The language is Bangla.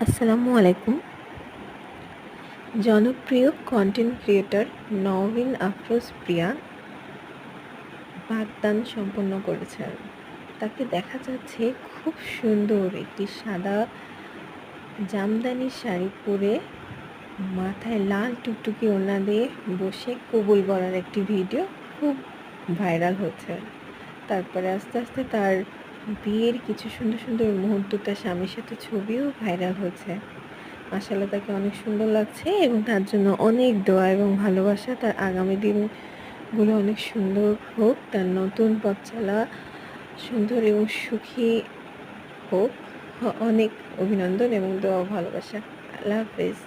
আসসালামু আলাইকুম। জনপ্রিয় কন্টেন্ট ক্রিয়েটর নওরিন আফরোজ প্রিয়া বাগদান সম্পন্ন করেছেন। তাকে দেখা যাচ্ছে খুব সুন্দর একটি সাদা জামদানি শাড়ি পরে মাথায় লাল টুকটুকি ওড়না দিয়ে বসে কবুল বলার একটি ভিডিও খুব ভাইরাল হচ্ছে। তারপরে আস্তে আস্তে তার বিয়ের কিছু সুন্দর সুন্দর মুহূর্ত তার স্বামীর সাথে ছবিও ভাইরাল হচ্ছে। মাশাআল্লাহ, তাকে অনেক সুন্দর লাগছে এবং তার জন্য অনেক দোয়া এবং ভালোবাসা। তার আগামী দিনগুলো অনেক সুন্দর হোক, তার নতুন পথ চলা সুন্দর এবং সুখী হোক। অনেক অভিনন্দন এবং দোয়া ভালোবাসা। আল্লাহ হাফেজ।